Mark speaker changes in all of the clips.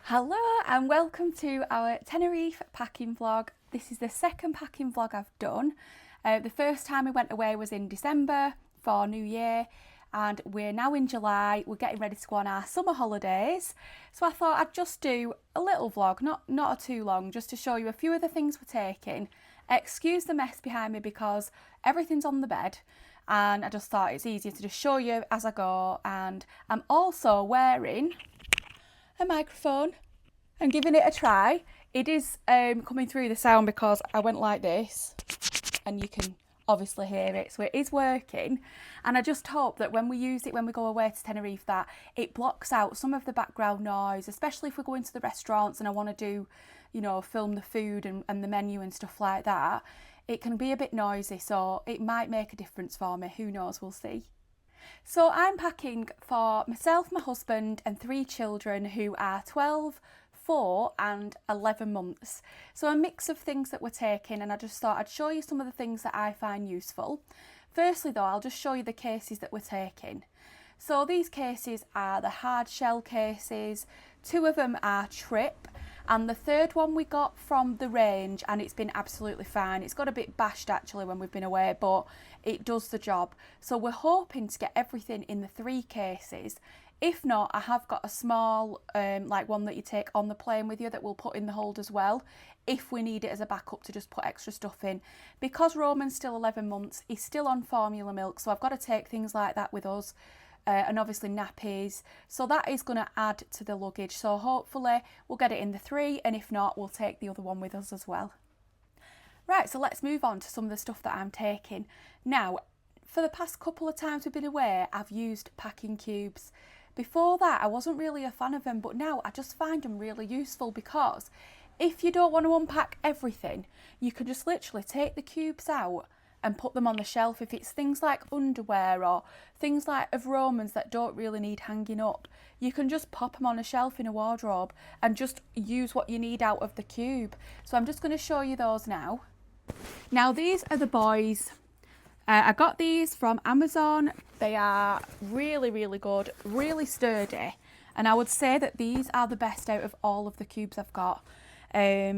Speaker 1: Hello and welcome to our Tenerife packing vlog. This is the second packing vlog I've done. The first time we went away was in December for New Year, and we're now in July. We're getting ready to go on our summer holidays. So I thought I'd just do a little vlog, not too long, just to show you a few of the things we're taking. Excuse the mess behind me because everything's on the bed, and I just thought it's easier to just show you as I go. And I'm also wearing a microphone and giving it a try. It is coming through the sound because I went like this and you can obviously hear it, so it is working. And I just hope that when we use it when we go away to Tenerife, that it blocks out some of the background noise, especially if we're going to the restaurants and I want to do, film the food and the menu and stuff like that. It can be a bit noisy, so it might make a difference for me. Who knows, we'll see. So I'm packing for myself, my husband and 3 children who are 12, 4 and 11 months. So a mix of things that we're taking, and I just thought I'd show you some of the things that I find useful. Firstly though, I'll just show you the cases that we're taking. So these cases are the hard shell cases. 2 of them are Trip, and the third one we got from the range, and it's been absolutely fine. It's got a bit bashed actually when we've been away, but it does the job. So we're hoping to get everything in the 3 cases. If not, I have got a small like one that you take on the plane with you that we'll put in the hold as well, if we need it as a backup to just put extra stuff in. Because Roman's still 11 months, he's still on formula milk, so I've got to take things like that with us. And obviously nappies, so that is going to add to the luggage. So hopefully we'll get it in the 3, and if not, we'll take the other one with us as well. Right, so let's move on to some of the stuff that I'm taking. Now, for the past couple of times we've been away, I've used packing cubes. Before that, I wasn't really a fan of them, but now I just find them really useful because if you don't want to unpack everything, you can just literally take the cubes out and put them on the shelf. If it's things like underwear or things like of Romans that don't really need hanging up, you can just pop them on a shelf in a wardrobe and just use what you need out of the cube. So I'm just going to show you those now. Now these are the boys. I got these from Amazon. They are really, really good, really sturdy. And I would say that these are the best out of all of the cubes I've got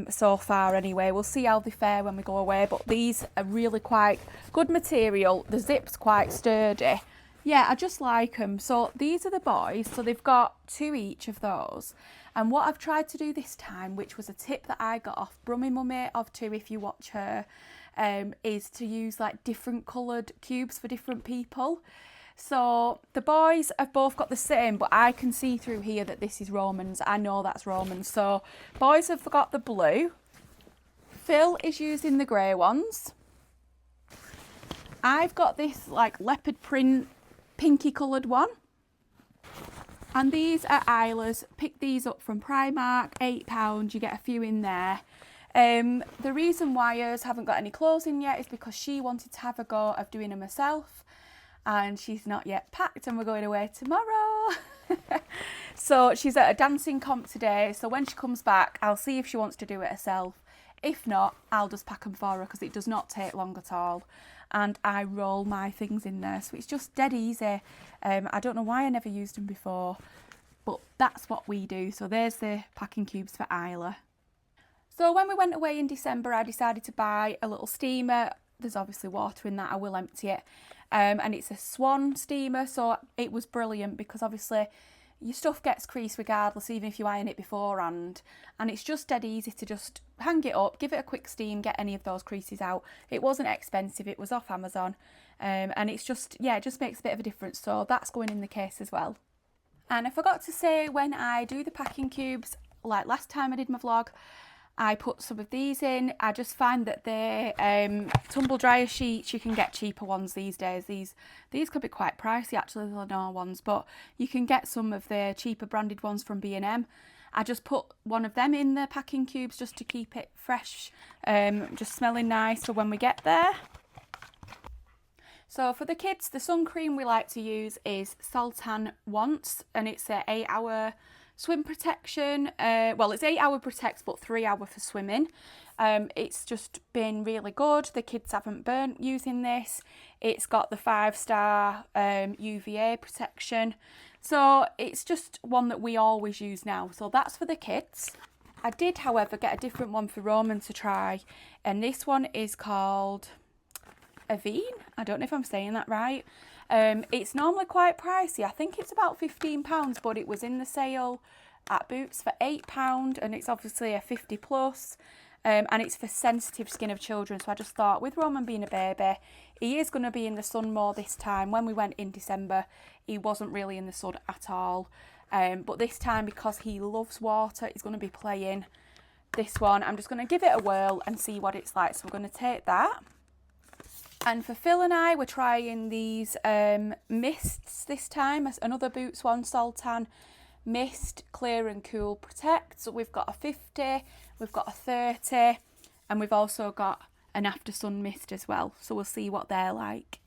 Speaker 1: so far anyway. We'll see how they fare when we go away, but these are really quite good material. The zip's quite sturdy. Yeah, I just like them. So these are the boys. So they've got 2 each of those. And what I've tried to do this time, which was a tip that I got off Brummy Mummy of 2 if you watch her, is to use like different coloured cubes for different people. So the boys have both got the same, but I can see through here that this is Romans. I know that's Romans. So boys have got the blue. Phil is using the grey ones. I've got this like leopard print pinky coloured one. And these are Isla's. Pick these up from Primark, £8. You get a few in there. The reason why hers haven't got any clothes in yet is because she wanted to have a go of doing them herself. And she's not yet packed, and we're going away tomorrow. So she's at a dancing comp today, so when she comes back I'll see if she wants to do it herself. If not, I'll just pack them for her because it does not take long at all, and I roll my things in there, so it's just dead easy. I don't know why I never used them before, but that's what we do. So there's the packing cubes for Isla. So when we went away in December, I decided to buy a little steamer. There's obviously water in that, I will empty it. And it's a Swan steamer, so it was brilliant because obviously your stuff gets creased regardless, even if you iron it beforehand. And it's just dead easy to just hang it up, give it a quick steam, get any of those creases out. It wasn't expensive, it was off Amazon. And it's just, yeah, it just makes a bit of a difference. So that's going in the case as well. And I forgot to say, when I do the packing cubes, like last time I did my vlog, I put some of these in. I just find that they're tumble dryer sheets. You can get cheaper ones these days. These could be quite pricey actually, the Lenore ones, but you can get some of the cheaper branded ones from B&M. I just put one of them in the packing cubes just to keep it fresh, just smelling nice for when we get there. So for the kids, the sun cream we like to use is Sultan Once, and it's a 8-hour swim protection. Well, it's 8-hour protects, but 3-hour for swimming. It's just been really good. The kids haven't burnt using this. It's got the 5-star UVA protection. So it's just one that we always use now. So that's for the kids. I did, however, get a different one for Roman to try. And this one is called Aveen. I don't know if I'm saying that right. It's normally quite pricey. I think it's about £15, but it was in the sale at Boots for £8, and it's obviously a 50 plus. And it's for sensitive skin of children. So I just thought, with Roman being a baby, he is going to be in the sun more this time. When we went in December, he wasn't really in the sun at all. But this time, because he loves water, he's going to be playing. This one, I'm just going to give it a whirl and see what it's like. So we're going to take that. And for Phil and I, we're trying these mists this time. Another Boots one, Sultan Mist, Clear and Cool Protect. So we've got a 50, we've got a 30, and we've also got an after sun mist as well. So we'll see what they're like.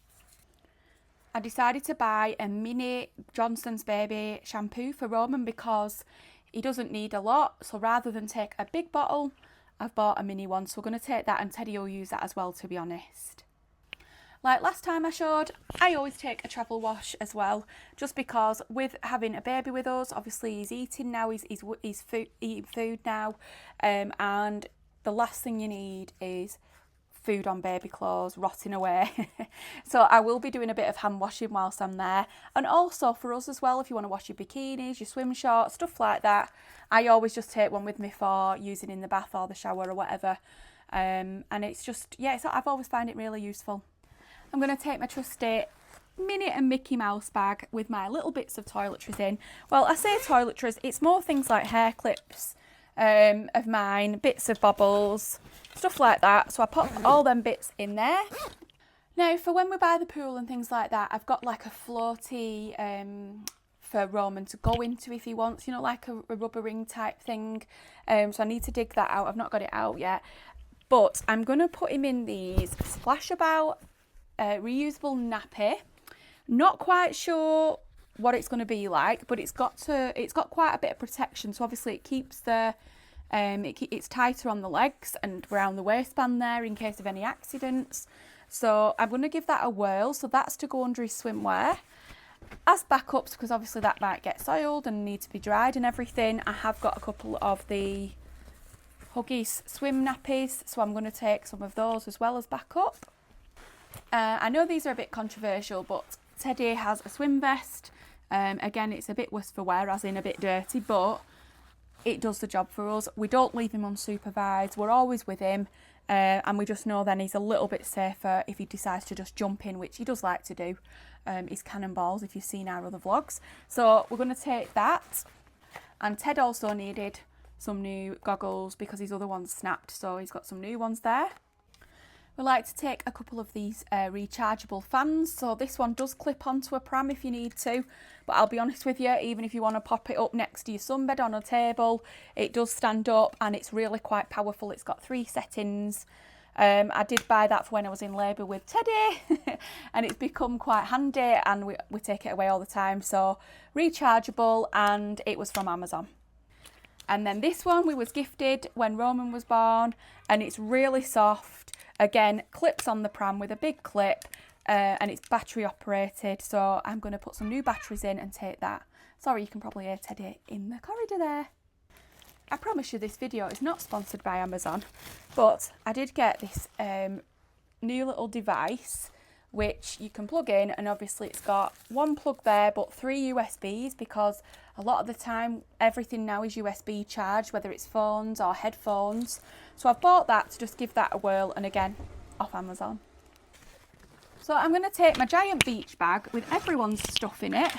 Speaker 1: I decided to buy a mini Johnson's Baby shampoo for Roman because he doesn't need a lot. So rather than take a big bottle, I've bought a mini one. So we're going to take that, and Teddy will use that as well, to be honest. Like last time I showed, I always take a travel wash as well, just because with having a baby with us, obviously he's eating now, he's eating food now, and the last thing you need is food on baby clothes rotting away. So I will be doing a bit of hand washing whilst I'm there, and also for us as well, if you want to wash your bikinis, your swim shorts, stuff like that, I always just take one with me for using in the bath or the shower or whatever, and it's just, yeah, I've always found it really useful. I'm going to take my trusty Minnie and Mickey Mouse bag with my little bits of toiletries in. Well, I say toiletries, it's more things like hair clips of mine, bits of bobbles, stuff like that. So I pop all them bits in there. Now, for when we're by the pool and things like that, I've got like a floaty for Roman to go into if he wants, you know, like a rubber ring type thing. So I need to dig that out. I've not got it out yet. But I'm going to put him in these Splash About reusable nappy. Not quite sure what it's going to be like, but it's got quite a bit of protection, so obviously it keeps the it's tighter on the legs and around the waistband there in case of any accidents. So I'm going to give that a whirl. So that's to go under his swimwear. As backups, because obviously that might get soiled and need to be dried and everything, I have got a couple of the Huggies swim nappies, so I'm going to take some of those as well as backup. I know these are a bit controversial, but Teddy has a swim vest. Again, it's a bit worse for wear, as in a bit dirty, but it does the job for us. We don't leave him unsupervised. We're always with him, and we just know then he's a little bit safer if he decides to just jump in, which he does like to do. He's cannonballs, if you've seen our other vlogs. So we're going to take that. And Ted also needed some new goggles because his other ones snapped, so he's got some new ones there. We like to take a couple of these rechargeable fans. So this one does clip onto a pram if you need to, but I'll be honest with you, even if you want to pop it up next to your sunbed on a table, it does stand up and it's really quite powerful. It's got 3 settings. I did buy that for when I was in labour with Teddy and it's become quite handy, and we take it away all the time. So rechargeable, and it was from Amazon. And then this one we was gifted when Roman was born, and it's really soft. Again, clips on the pram with a big clip, and it's battery operated. So I'm going to put some new batteries in and take that. Sorry, you can probably hear Teddy in the corridor there. I promise you this video is not sponsored by Amazon, but I did get this new little device which you can plug in, and obviously it's got one plug there but 3 USBs, because a lot of the time everything now is USB charged, whether it's phones or headphones. So I've bought that to just give that a whirl, and again, off Amazon. So I'm going to take my giant beach bag with everyone's stuff in it,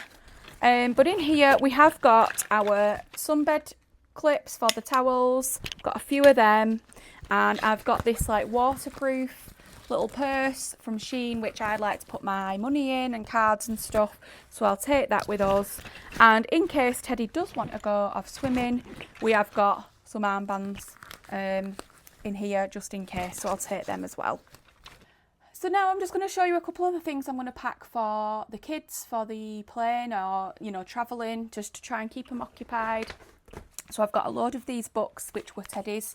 Speaker 1: but in here we have got our sunbed clips for the towels, got a few of them, and I've got this like waterproof little purse from Shein which I like to put my money in and cards and stuff, so I'll take that with us. And in case Teddy does want to go off swimming, we have got some armbands in here just in case, so I'll take them as well. So now I'm just going to show you a couple of the things I'm going to pack for the kids for the plane, or you know, travelling, just to try and keep them occupied. So I've got a load of these books which were Teddy's,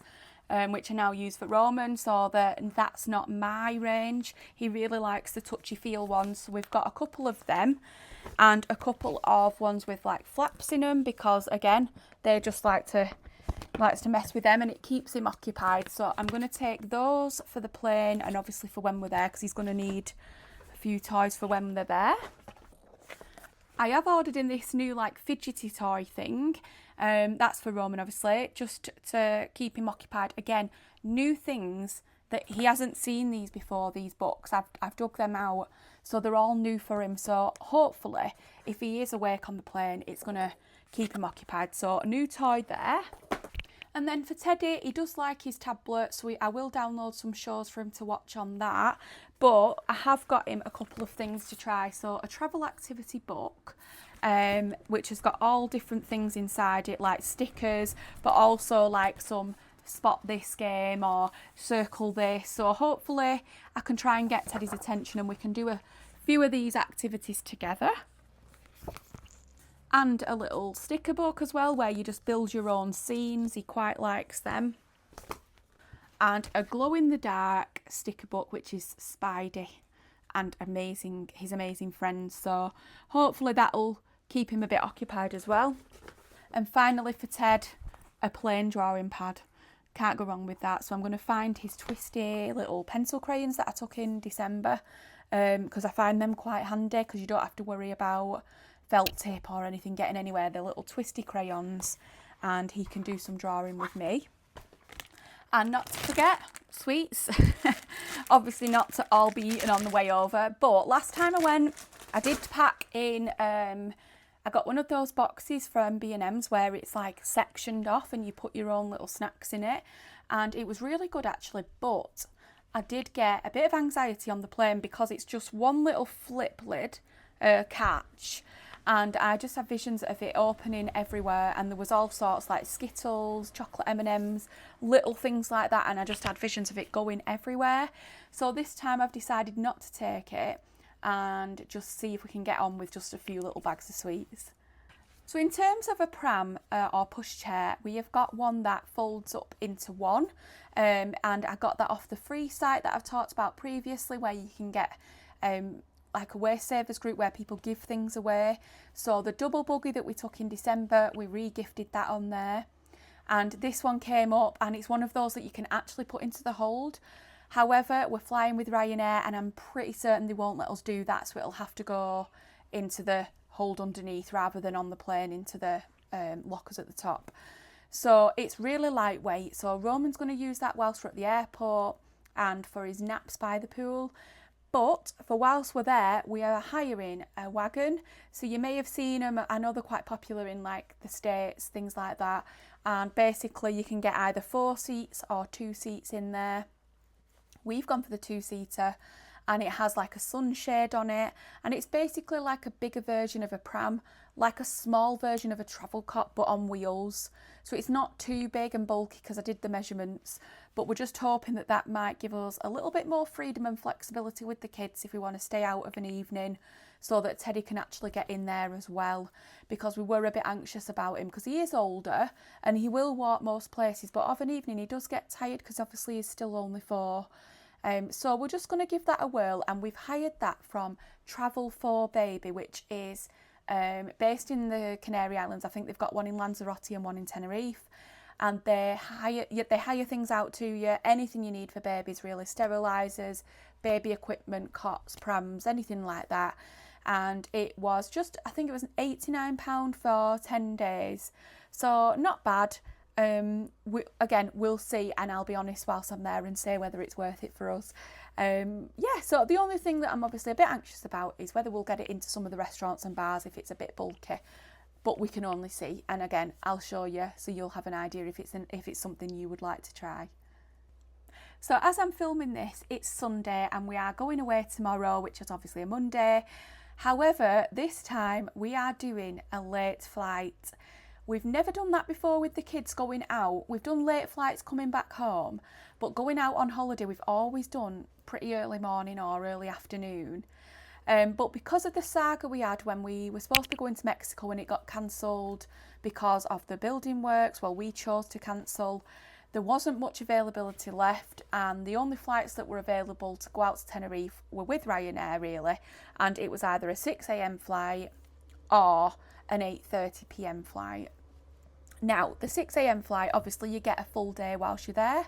Speaker 1: which I now use for Roman, so that's not my range. He really likes the touchy-feel ones, so we've got a couple of them and a couple of ones with like flaps in them, because again, they just likes to mess with them and it keeps him occupied. So I'm going to take those for the plane and obviously for when we're there, because he's going to need a few toys for when they're there. I have ordered in this new like fidgety toy thing. That's for Roman, obviously, just to keep him occupied. Again, new things that he hasn't seen these before, these books. I've dug them out, so they're all new for him. So hopefully, if he is awake on the plane, it's going to keep him occupied. So a new toy there. And then for Teddy, he does like his tablet, so I will download some shows for him to watch on that. But I have got him a couple of things to try. So a travel activity book, which has got all different things inside it, like stickers, but also like some spot this game or circle this. So hopefully I can try and get Teddy's attention and we can do a few of these activities together. And a little sticker book as well, where you just build your own scenes. He quite likes them. And a glow-in-the-dark sticker book, which is Spidey and his amazing friends. So hopefully that'll keep him a bit occupied as well. And finally for Ted, a plain drawing pad. Can't go wrong with that. So I'm going to find his twisty little pencil crayons that I took in December, because I find them quite handy, because you don't have to worry about felt tip or anything getting anywhere. They're little twisty crayons and he can do some drawing with me. And not to forget, sweets. Obviously not to all be eaten on the way over, but last time I went, I did pack in, I got one of those boxes from B&M's where it's like sectioned off and you put your own little snacks in it, and it was really good actually, but I did get a bit of anxiety on the plane because it's just one little flip lid catch, and I just had visions of it opening everywhere, and there was all sorts like Skittles, chocolate M&Ms, little things like that, and I just had visions of it going everywhere. So this time I've decided not to take it and just see if we can get on with just a few little bags of sweets. So in terms of a pram or pushchair, we have got one that folds up into one, and I got that off the free site that I've talked about previously, where you can get like a waste savers group where people give things away. So the double buggy that we took in December, we re-gifted that on there, and this one came up, and it's one of those that you can actually put into the hold. However, we're flying with Ryanair and I'm pretty certain they won't let us do that, so it'll have to go into the hold underneath rather than on the plane into the lockers at the top. So it's really lightweight, so Roman's going to use that whilst we're at the airport and for his naps by the pool. But for whilst we're there, we are hiring a wagon. So you may have seen them. I know they're quite popular in like the States, things like that. And basically you can get either 4 seats or 2 seats in there. We've gone for the 2-seater, and it has like a sunshade on it. And it's basically like a bigger version of a pram, like a small version of a travel cot, but on wheels. So it's not too big and bulky because I did the measurements, but we're just hoping that that might give us a little bit more freedom and flexibility with the kids if we want to stay out of an evening, so that Teddy can actually get in there as well, because we were a bit anxious about him because he is older and he will walk most places, but of an evening he does get tired because obviously he's still only 4. So we're just going to give that a whirl, and we've hired that from Travel for Baby, which is based in the Canary Islands. I think they've got one in Lanzarote and one in Tenerife, and they hire things out to you, anything you need for babies really, sterilisers, baby equipment, cots, prams, anything like that. And it was just, I think it was £89 for 10 days, so not bad. We'll see, and I'll be honest whilst I'm there and say whether it's worth it for us. So the only thing that I'm obviously a bit anxious about is whether we'll get it into some of the restaurants and bars if it's a bit bulky, but we can only see. And again, I'll show you so you'll have an idea if it's something you would like to try. So as I'm filming this, it's Sunday and we are going away tomorrow, which is obviously a Monday. However, this time we are doing a late flight. We've never done that before with the kids going out. We've done late flights coming back home, but going out on holiday we've always done pretty early morning or early afternoon. But because of the saga we had when we were supposed to be going to Mexico and it got cancelled because of the building works, well, we chose to cancel. there wasn't much availability left, and the only flights that were available to go out to Tenerife were with Ryanair really, and it was either a 6 a.m. flight or an 8:30 p.m. flight. Now, the 6 a.m. flight, obviously you get a full day whilst you're there.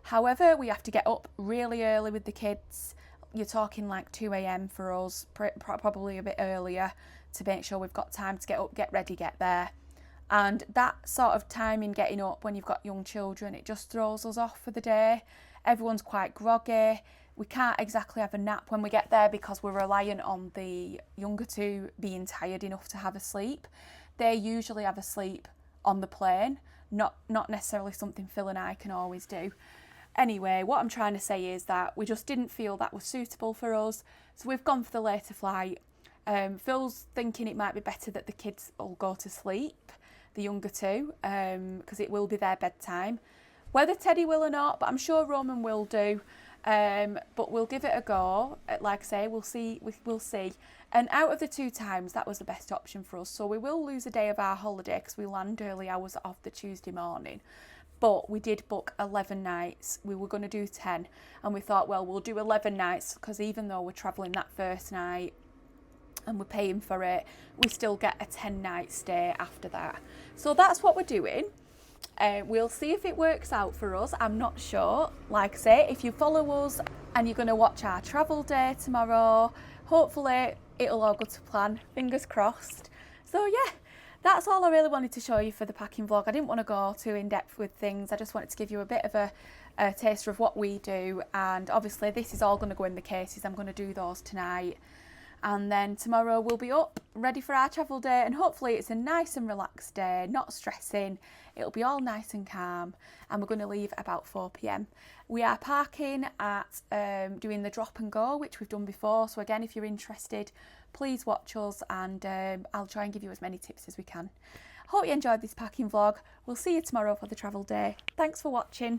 Speaker 1: However, we have to get up really early with the kids. You're talking like 2 a.m. for us, probably a bit earlier, to make sure we've got time to get up, get ready, get there. And that sort of timing getting up when you've got young children, it just throws us off for the day. Everyone's quite groggy. We can't exactly have a nap when we get there because we're reliant on the younger two being tired enough to have a sleep. They usually have a sleep on the plane, not necessarily something Phil and I can always do. Anyway, what I'm trying to say is that we just didn't feel that was suitable for us, so we've gone for the later flight. Phil's thinking it might be better that the kids all go to sleep, the younger two, because it will be their bedtime. Whether Teddy will or not, but I'm sure Roman will do. But we'll give it a go. Like I say, we'll see. We'll see. And out of the 2 times, that was the best option for us. So we will lose a day of our holiday because we land early hours of the Tuesday morning. But we did book 11 nights. We were going to do 10, and we thought, well, we'll do 11 nights because even though we're travelling that first night and we're paying for it, we still get a 10-night stay after that. So that's what we're doing. We'll see if it works out for us. I'm not sure. Like I say, if you follow us and you're going to watch our travel day tomorrow, hopefully it'll all go to plan. Fingers crossed. So yeah, that's all I really wanted to show you for the packing vlog. I didn't want to go too in depth with things. I just wanted to give you a bit of a taster of what we do. And obviously this is all going to go in the cases. I'm going to do those tonight. And then tomorrow we'll be up, ready for our travel day, and hopefully it's a nice and relaxed day, not stressing. It'll be all nice and calm, and we're going to leave about 4 p.m. We are parking at doing the drop and go, which we've done before. So again, if you're interested, please watch us, and I'll try and give you as many tips as we can. Hope you enjoyed this packing vlog. We'll see you tomorrow for the travel day. Thanks for watching.